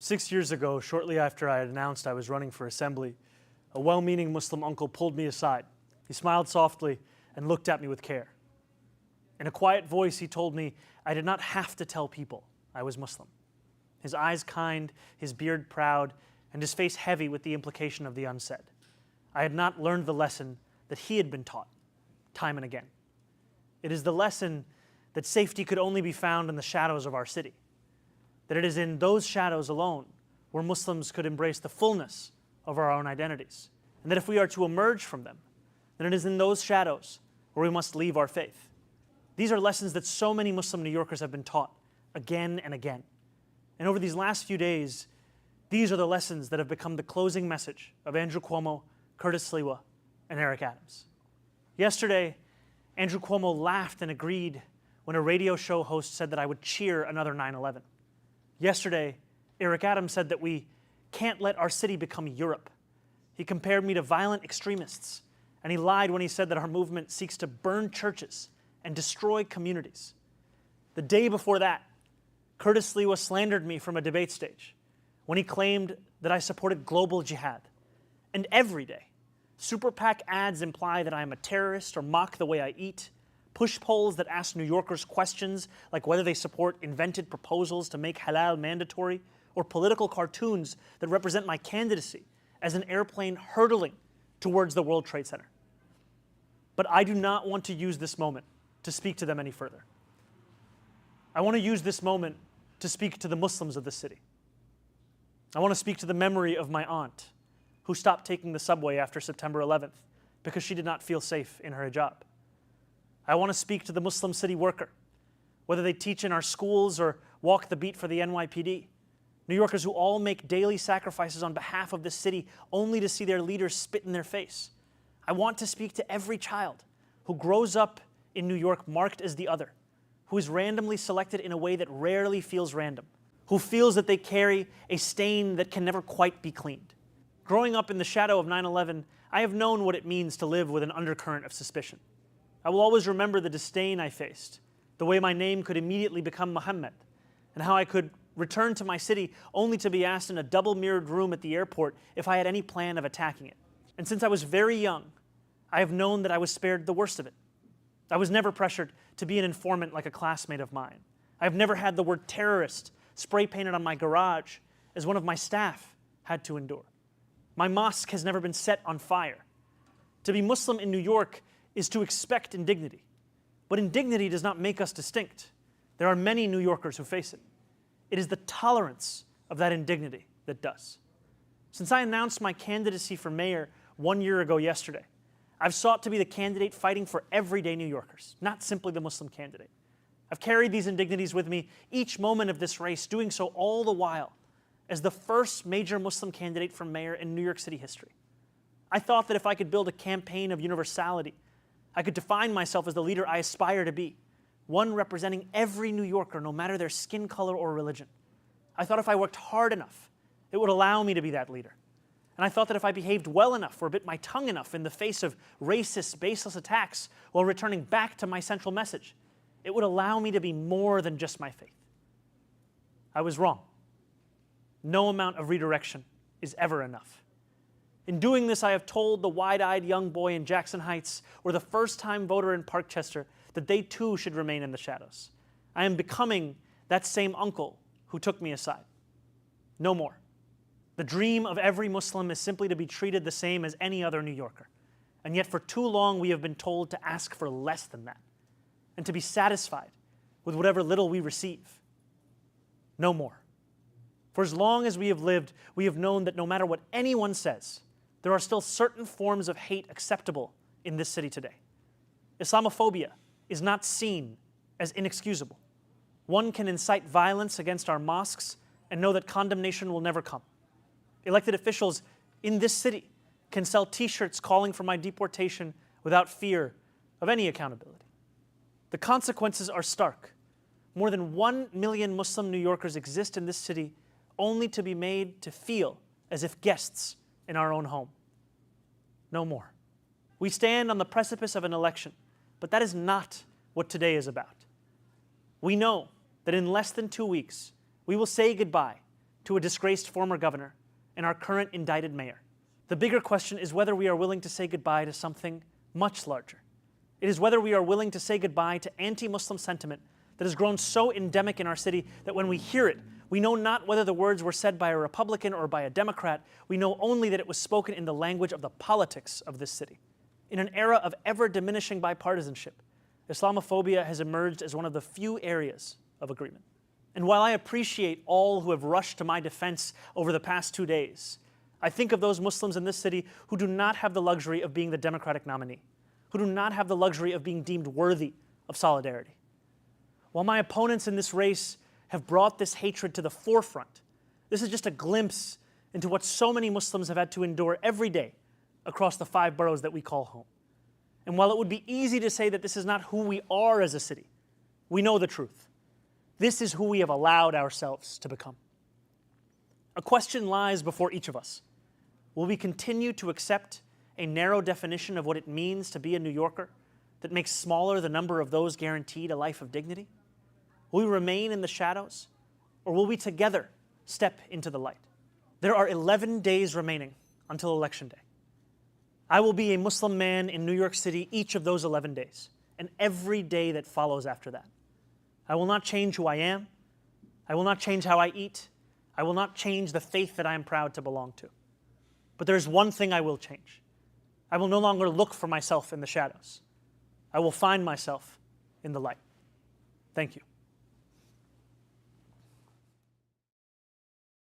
6 years ago, shortly after I had announced I was running for assembly, a well-meaning Muslim uncle pulled me aside. He smiled softly and looked at me with care. In a quiet voice, he told me I did not have to tell people I was Muslim. His eyes kind, his beard proud, and his face heavy with the implication of the unsaid. I had not learned the lesson that he had been taught, time and again. It is the lesson that safety could only be found in the shadows of our city, that it is in those shadows alone where Muslims could embrace the fullness of our own identities, and that if we are to emerge from them, then it is in those shadows where we must leave our faith. These are lessons that so many Muslim New Yorkers have been taught again and again. And over these last few days, these are the lessons that have become the closing message of Andrew Cuomo, Curtis Sliwa, and Eric Adams. Yesterday, Andrew Cuomo laughed and agreed when a radio show host said that I would cheer another 9/11. Yesterday, Eric Adams said that we can't let our city become Europe. He compared me to violent extremists, and he lied when he said that our movement seeks to burn churches and destroy communities. The day before that, Curtis Sliwa slandered me from a debate stage when he claimed that I supported global jihad. And every day, Super PAC ads imply that I am a terrorist or mock the way I eat, push polls that ask New Yorkers questions like whether they support invented proposals to make halal mandatory, or political cartoons that represent my candidacy as an airplane hurtling towards the World Trade Center. But I do not want to use this moment to speak to them any further. I want to use this moment to speak to the Muslims of the city. I want to speak to the memory of my aunt, who stopped taking the subway after September 11th because she did not feel safe in her hijab. I want to speak to the Muslim city worker, whether they teach in our schools or walk the beat for the NYPD. New Yorkers who all make daily sacrifices on behalf of this city only to see their leaders spit in their face. I want to speak to every child who grows up in New York marked as the other, who is randomly selected in a way that rarely feels random, who feels that they carry a stain that can never quite be cleaned. Growing up in the shadow of 9/11, I have known what it means to live with an undercurrent of suspicion. I will always remember the disdain I faced, the way my name could immediately become Muhammad, and how I could return to my city only to be asked in a double-mirrored room at the airport if I had any plan of attacking it. And since I was very young, I have known that I was spared the worst of it. I was never pressured to be an informant like a classmate of mine. I have never had the word terrorist spray painted on my garage as one of my staff had to endure. My mosque has never been set on fire. To be Muslim in New York is to expect indignity. But indignity does not make us distinct. There are many New Yorkers who face it. It is the tolerance of that indignity that does. Since I announced my candidacy for mayor 1 year ago yesterday, I've sought to be the candidate fighting for everyday New Yorkers, not simply the Muslim candidate. I've carried these indignities with me each moment of this race, doing so all the while as the first major Muslim candidate for mayor in New York City history. I thought that if I could build a campaign of universality, I could define myself as the leader I aspire to be, one representing every New Yorker, no matter their skin color or religion. I thought if I worked hard enough, it would allow me to be that leader. And I thought that if I behaved well enough or bit my tongue enough in the face of racist, baseless attacks while returning back to my central message, it would allow me to be more than just my faith. I was wrong. No amount of redirection is ever enough. In doing this, I have told the wide-eyed young boy in Jackson Heights or the first-time voter in Parkchester that they too should remain in the shadows. I am becoming that same uncle who took me aside. No more. The dream of every Muslim is simply to be treated the same as any other New Yorker. And yet for too long we have been told to ask for less than that and to be satisfied with whatever little we receive. No more. For as long as we have lived, we have known that no matter what anyone says, there are still certain forms of hate acceptable in this city today. Islamophobia is not seen as inexcusable. One can incite violence against our mosques and know that condemnation will never come. Elected officials in this city can sell T-shirts calling for my deportation without fear of any accountability. The consequences are stark. More than 1 million Muslim New Yorkers exist in this city only to be made to feel as if guests in our own home. No more. We stand on the precipice of an election, but that is not what today is about. We know that in less than 2 weeks, we will say goodbye to a disgraced former governor and our current indicted mayor. The bigger question is whether we are willing to say goodbye to something much larger. It is whether we are willing to say goodbye to anti-Muslim sentiment that has grown so endemic in our city that when we hear it, we know not whether the words were said by a Republican or by a Democrat. We know only that it was spoken in the language of the politics of this city. In an era of ever-diminishing bipartisanship, Islamophobia has emerged as one of the few areas of agreement. And while I appreciate all who have rushed to my defense over the past 2 days, I think of those Muslims in this city who do not have the luxury of being the Democratic nominee, who do not have the luxury of being deemed worthy of solidarity. While my opponents in this race have brought this hatred to the forefront, this is just a glimpse into what so many Muslims have had to endure every day across the 5 boroughs that we call home. And while it would be easy to say that this is not who we are as a city, we know the truth. This is who we have allowed ourselves to become. A question lies before each of us. Will we continue to accept a narrow definition of what it means to be a New Yorker that makes smaller the number of those guaranteed a life of dignity? Will we remain in the shadows, or will we together step into the light? There are 11 days remaining until Election Day. I will be a Muslim man in New York City each of those 11 days, and every day that follows after that. I will not change who I am. I will not change how I eat. I will not change the faith that I am proud to belong to. But there's one thing I will change. I will no longer look for myself in the shadows. I will find myself in the light. Thank you.